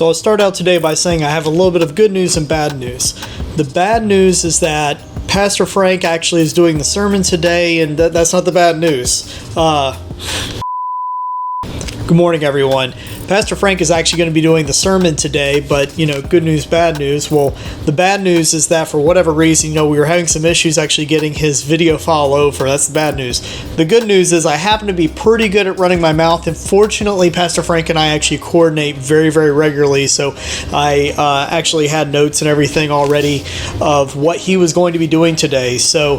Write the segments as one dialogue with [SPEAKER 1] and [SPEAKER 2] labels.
[SPEAKER 1] So I'll start out today by saying I have a little bit of good news and bad news. The bad news is that Pastor Frank actually is doing the sermon today, and that's not the bad news. Good morning, everyone. Pastor Frank is actually going to be doing the sermon today, but, good news, bad news. Well, the bad news is that for whatever reason, we were having some issues actually getting his video file over. That's the bad news. The good news is I happen to be pretty good at running my mouth, and fortunately, Pastor Frank and I actually coordinate very, very regularly, so I actually had notes and everything already of what he was going to be doing today. So,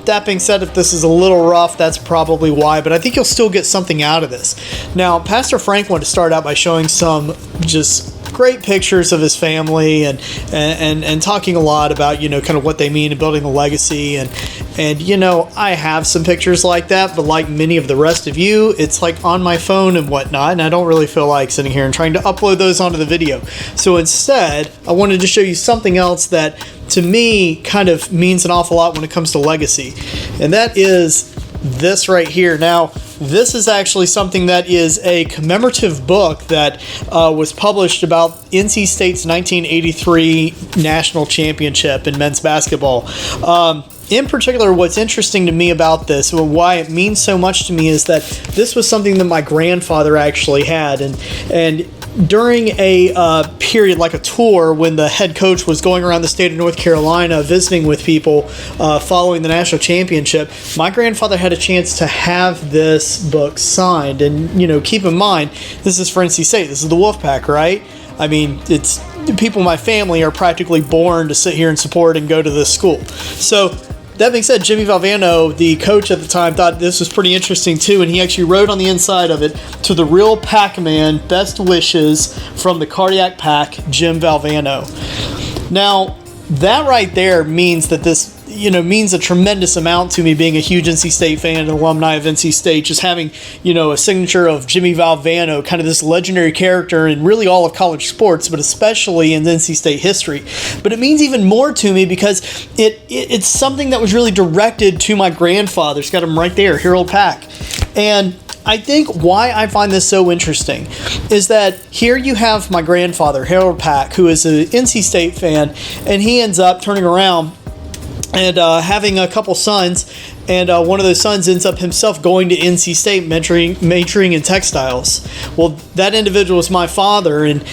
[SPEAKER 1] that being said, if this is a little rough, that's probably why, but I think you'll still get something out of this. Now, Pastor Frank wanted to start out by showing some just great pictures of his family and talking a lot about, kind of what they mean in building a legacy. And I have some pictures like that, but like many of the rest of you, it's like on my phone and whatnot, and I don't really feel like sitting here and trying to upload those onto the video. So instead, I wanted to show you something else that to me kind of means an awful lot when it comes to legacy, and that is this right here. Now, this is actually something that is a commemorative book that was published about NC State's 1983 national championship in men's basketball. In particular, what's interesting to me about this, and why it means so much to me, is that this was something that my grandfather actually had, and during a period like a tour when the head coach was going around the state of North Carolina visiting with people following the national championship, my grandfather had a chance to have this book signed. And, keep in mind, this is for NC State. This is the Wolfpack, right? I mean, it's people in my family are practically born to sit here and support and go to this school. So, that being said, Jimmy Valvano, the coach at the time, thought this was pretty interesting too, and he actually wrote on the inside of it, "To the real Pac-Man, best wishes from the Cardiac Pack, Jim Valvano." Now, that right there means that this means a tremendous amount to me, being a huge NC State fan and alumni of NC State, just having, a signature of Jimmy Valvano, kind of this legendary character in really all of college sports, but especially in NC State history. But it means even more to me because it's something that was really directed to my grandfather. It's got him right there, Harold Pack. And I think why I find this so interesting is that here you have my grandfather, Harold Pack, who is an NC State fan, and he ends up turning around and having a couple sons, and one of those sons ends up himself going to NC State majoring in textiles. Well, that individual was my father, and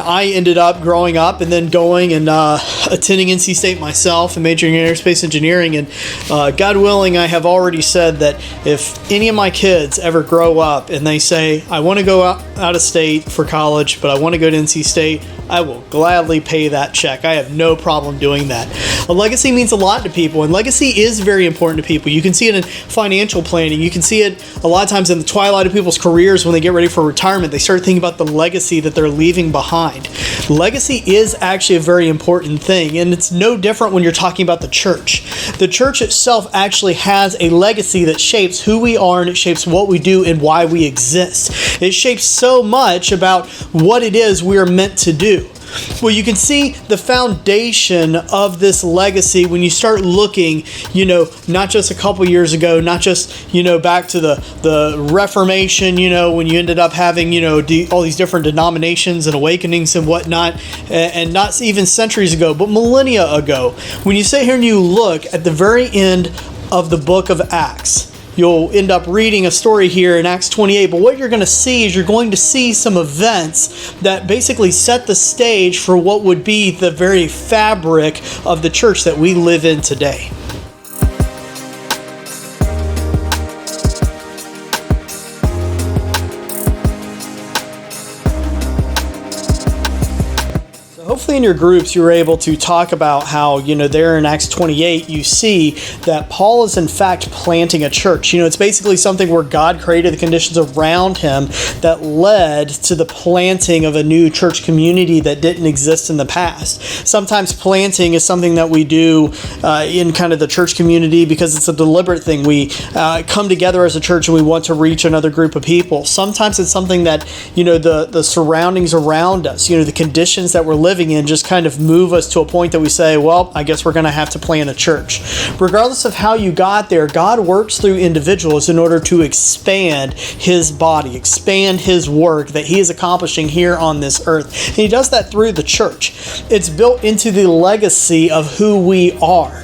[SPEAKER 1] I ended up growing up and then going and attending NC State myself and majoring in aerospace engineering. And God willing, I have already said that if any of my kids ever grow up and they say, I want to go out of state for college, but I want to go to NC State, I will gladly pay that check. I have no problem doing that. A legacy means a lot to people, and legacy is very important to people. You can see it in financial planning. You can see it a lot of times in the twilight of people's careers when they get ready for retirement. They start thinking about the legacy that they're leaving behind. Legacy is actually a very important thing, and it's no different when you're talking about the church. The church itself actually has a legacy that shapes who we are, and it shapes what we do and why we exist. It shapes so much about what it is we are meant to do. Well, you can see the foundation of this legacy when you start looking, not just a couple years ago, not just, back to the Reformation, when you ended up having, all these different denominations and awakenings and whatnot, and not even centuries ago, but millennia ago. When you sit here and you look at the very end of the book of Acts, you'll end up reading a story here in Acts 28, but what you're going to see is you're going to see some events that basically set the stage for what would be the very fabric of the church that we live in today. Hopefully in your groups you were able to talk about how, there in Acts 28 you see that Paul is in fact planting a church. It's basically something where God created the conditions around him that led to the planting of a new church community that didn't exist in the past. Sometimes planting is something that we do in kind of the church community because it's a deliberate thing. We come together as a church and we want to reach another group of people. Sometimes it's something that, the surroundings around us, the conditions that we're living and just kind of move us to a point that we say, well, I guess we're going to have to plant a church. Regardless of how you got there, God works through individuals in order to expand his body, expand his work that he is accomplishing here on this earth. And he does that through the church. It's built into the legacy of who we are.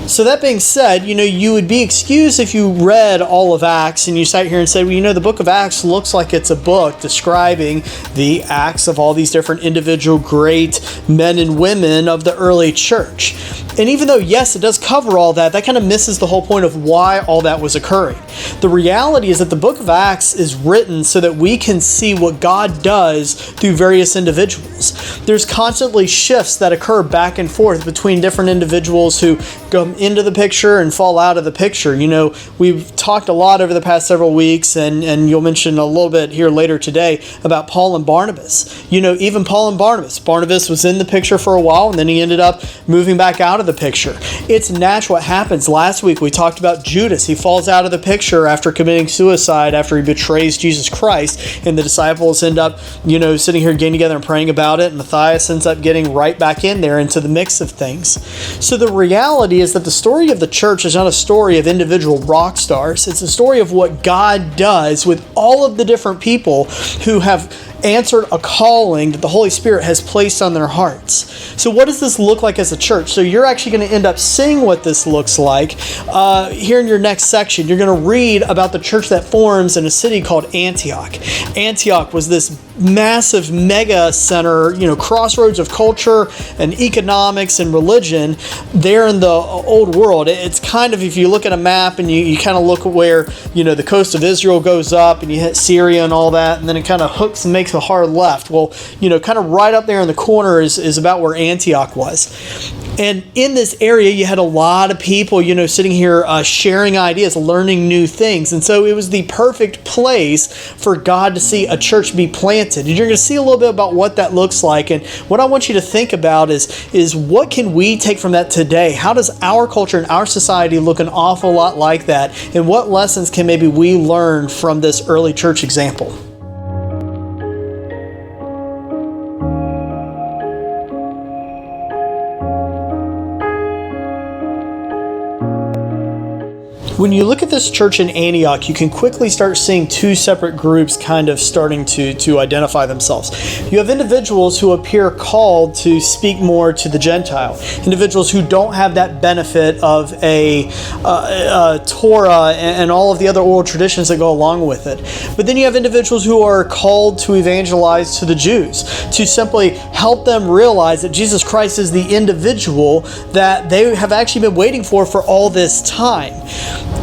[SPEAKER 1] So that being said, you would be excused if you read all of Acts and you sat here and said, well, the book of Acts looks like it's a book describing the acts of all these different individual great men and women of the early church. And even though, yes, it does cover all that, that kind of misses the whole point of why all that was occurring. The reality is that the book of Acts is written so that we can see what God does through various individuals. There's constantly shifts that occur back and forth between different individuals who come into the picture and fall out of the picture. We've talked a lot over the past several weeks, and you'll mention a little bit here later today about Paul and Barnabas. Even Paul and Barnabas. Barnabas was in the picture for a while, and then he ended up moving back out of the picture. It's natural. What happens. Last week we talked about Judas. He falls out of the picture after committing suicide after he betrays Jesus Christ, and the disciples end up, sitting here getting together and praying about it. Matthias ends up getting right back in there into the mix of things. So the reality is that the story of the church is not a story of individual rock stars. It's a story of what God does with all of the different people who have answered a calling that the Holy Spirit has placed on their hearts. So what does this look like as a church? So you're actually going to end up seeing what this looks like here in your next section. You're going to read about the church that forms in a city called Antioch. Antioch was this massive mega center, crossroads of culture and economics and religion there in the old world. It's kind of, if you look at a map and you kind of look at where, the coast of Israel goes up and you hit Syria and all that, and then it kind of hooks and makes a hard left. Well, kind of right up there in the corner is about where Antioch was. And in this area, you had a lot of people, sitting here sharing ideas, learning new things. And so it was the perfect place for God to see a church be planted. And you're going to see a little bit about what that looks like. And what I want you to think about is what can we take from that today? How does our culture and our society look an awful lot like that? And what lessons can maybe we learn from this early church example? When you look at this church in Antioch, you can quickly start seeing two separate groups kind of starting to identify themselves. You have individuals who appear called to speak more to the Gentile, individuals who don't have that benefit of a Torah and all of the other oral traditions that go along with it. But then you have individuals who are called to evangelize to the Jews, to simply help them realize that Jesus Christ is the individual that they have actually been waiting for all this time.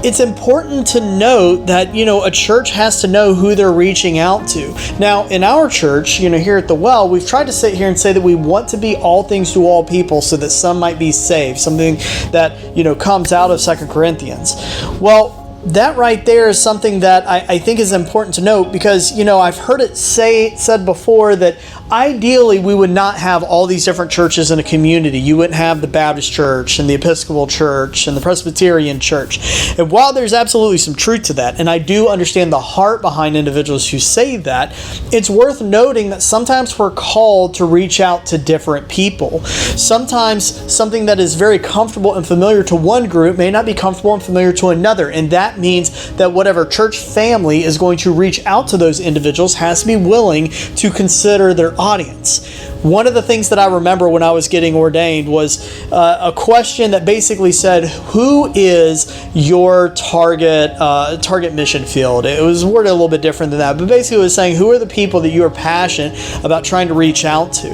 [SPEAKER 1] It's important to note that, a church has to know who they're reaching out to. Now, in our church, here at the Well, we've tried to sit here and say that we want to be all things to all people so that some might be saved, something that, comes out of 2 Corinthians. Well, that right there is something that I think is important to note because, I've heard it said before that ideally we would not have all these different churches in a community. You wouldn't have the Baptist church and the Episcopal church and the Presbyterian church. And while there's absolutely some truth to that, and I do understand the heart behind individuals who say that, it's worth noting that sometimes we're called to reach out to different people. Sometimes something that is very comfortable and familiar to one group may not be comfortable and familiar to another, and that means that whatever church family is going to reach out to those individuals has to be willing to consider their audience. One of the things that I remember when I was getting ordained was a question that basically said, who is your target mission field? It was worded a little bit different than that, but basically it was saying, who are the people that you are passionate about trying to reach out to?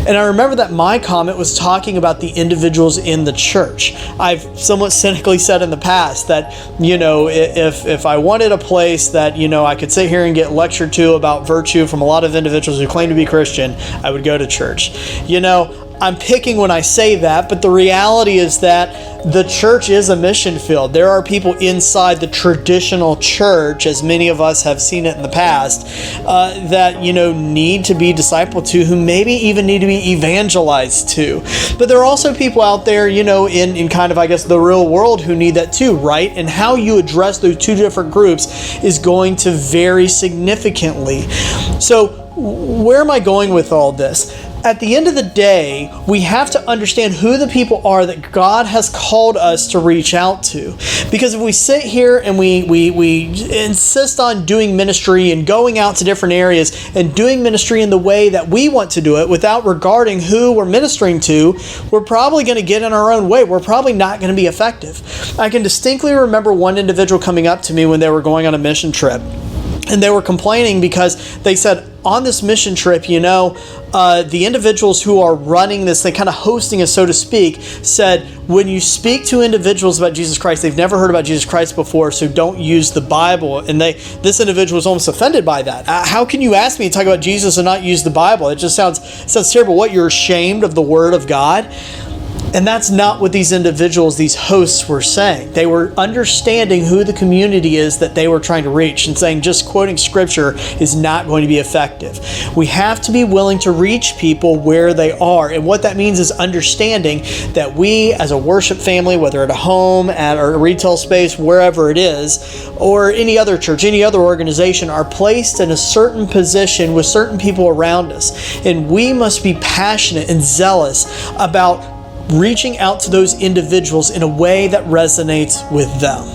[SPEAKER 1] And I remember that my comment was talking about the individuals in the church. I've somewhat cynically said in the past that, if I wanted a place that, I could sit here and get lectured to about virtue from a lot of individuals who claim to be Christian, I would go to church. I'm picking when I say that, but the reality is that the church is a mission field. There are people inside the traditional church, as many of us have seen it in the past, that, need to be discipled to, who maybe even need to be evangelized to. But there are also people out there, in kind of, I guess, the real world who need that too, right? And how you address those two different groups is going to vary significantly. So where am I going with all this? At the end of the day, we have to understand who the people are that God has called us to reach out to. Because if we sit here and we insist on doing ministry and going out to different areas and doing ministry in the way that we want to do it without regarding who we're ministering to, we're probably going to get in our own way. We're probably not going to be effective. I can distinctly remember one individual coming up to me when they were going on a mission trip. And they were complaining because they said, on this mission trip, the individuals who are running this thing, kind of hosting us, so to speak, said, when you speak to individuals about Jesus Christ, they've never heard about Jesus Christ before, so don't use the Bible. And this individual was almost offended by that. How can you ask me to talk about Jesus and not use the Bible? It just sounds terrible. What, you're ashamed of the Word of God? And that's not what these individuals, these hosts, were saying. They were understanding who the community is that they were trying to reach and saying just quoting Scripture is not going to be effective. We have to be willing to reach people where they are. And what that means is understanding that we as a worship family, whether at a home, at a retail space, wherever it is, or any other church, any other organization, are placed in a certain position with certain people around us. And we must be passionate and zealous about reaching out to those individuals in a way that resonates with them.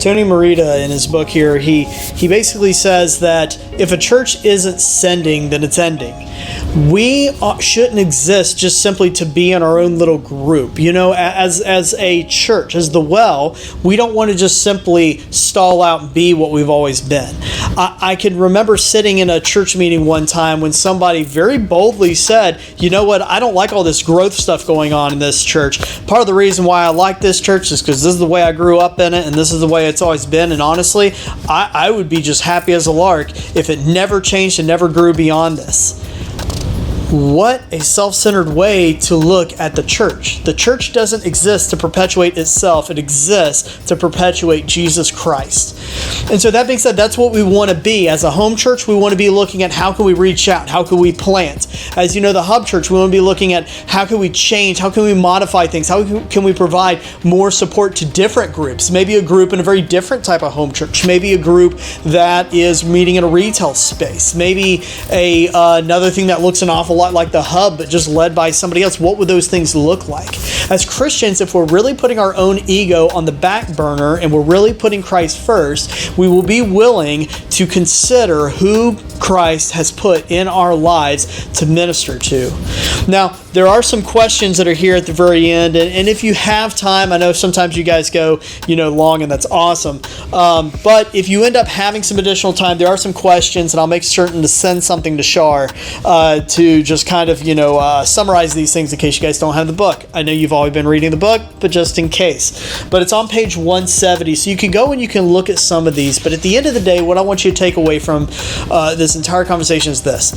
[SPEAKER 1] Tony Merida, in his book here, he basically says that if a church isn't sending, then it's ending. We shouldn't exist just simply to be in our own little group. As a church, as the Well, we don't want to just simply stall out and be what we've always been. I can remember sitting in a church meeting one time when somebody very boldly said, you know what, I don't like all this growth stuff going on in this church. Part of the reason why I like this church is because this is the way I grew up in it and this is the way it's always been. And honestly, I would be just happy as a lark if it never changed and never grew beyond this. What a self-centered way to look at the church. The church doesn't exist to perpetuate itself. It exists to perpetuate Jesus Christ. And so that being said, that's what we want to be. As a home church, we want to be looking at how can we reach out? How can we plant? As the hub church, we want to be looking at how can we change? How can we modify things? How can we provide more support to different groups? Maybe a group in a very different type of home church. Maybe a group that is meeting in a retail space. Maybe another thing that looks an awful lot like the hub, but just led by somebody else. What would those things look like? As Christians, if we're really putting our own ego on the back burner and we're really putting Christ first, we will be willing to consider who Christ has put in our lives to minister to. Now, there are some questions that are here at the very end, and if you have time, I know sometimes you guys go, long, and that's awesome. But if you end up having some additional time, there are some questions, and I'll make certain to send something to Shar to just kind of, summarize these things in case you guys don't have the book. I know you've already been reading the book, but just in case. But it's on page 170, so you can go and you can look at some of these. But at the end of the day, what I want you to take away from this entire conversation is this.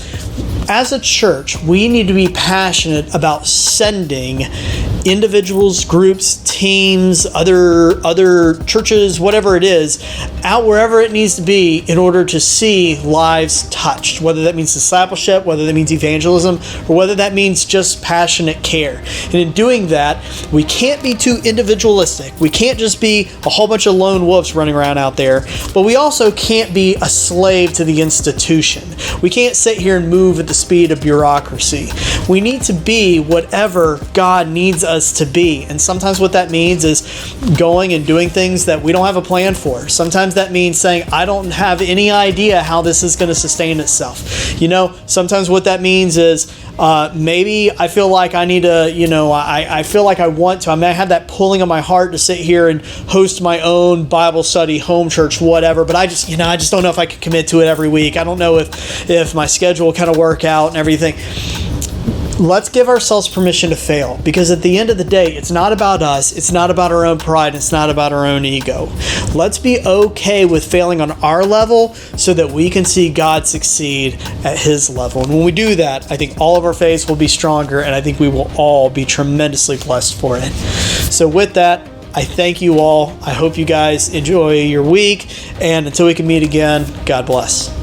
[SPEAKER 1] As a church, we need to be passionate about sending individuals, groups, teams, other churches, whatever it is, out wherever it needs to be in order to see lives touched, whether that means discipleship, whether that means evangelism, or whether that means just passionate care. And in doing that, we can't be too individualistic. We can't just be a whole bunch of lone wolves running around out there, but we also can't be a slave to the institution. We can't sit here and move at the speed of bureaucracy. We need to be whatever God needs us to be. And sometimes what that means is going and doing things that we don't have a plan for. Sometimes that means saying, I don't have any idea how this is going to sustain itself. Sometimes what that means is maybe I feel like I need to, I feel like I want to. I may have that pulling on my heart to sit here and host my own Bible study, home church, whatever. But I just don't know if I can commit to it every week. I don't know if my schedule will kind of work out and everything. Let's give ourselves permission to fail, because at the end of the day, it's not about us, it's not about our own pride, it's not about our own ego. Let's be okay with failing on our level so that we can see God succeed at His level. And when we do that, I think all of our faiths will be stronger, and I think we will all be tremendously blessed for it. So with that, I thank you all. I hope you guys enjoy your week, and until we can meet again, God bless.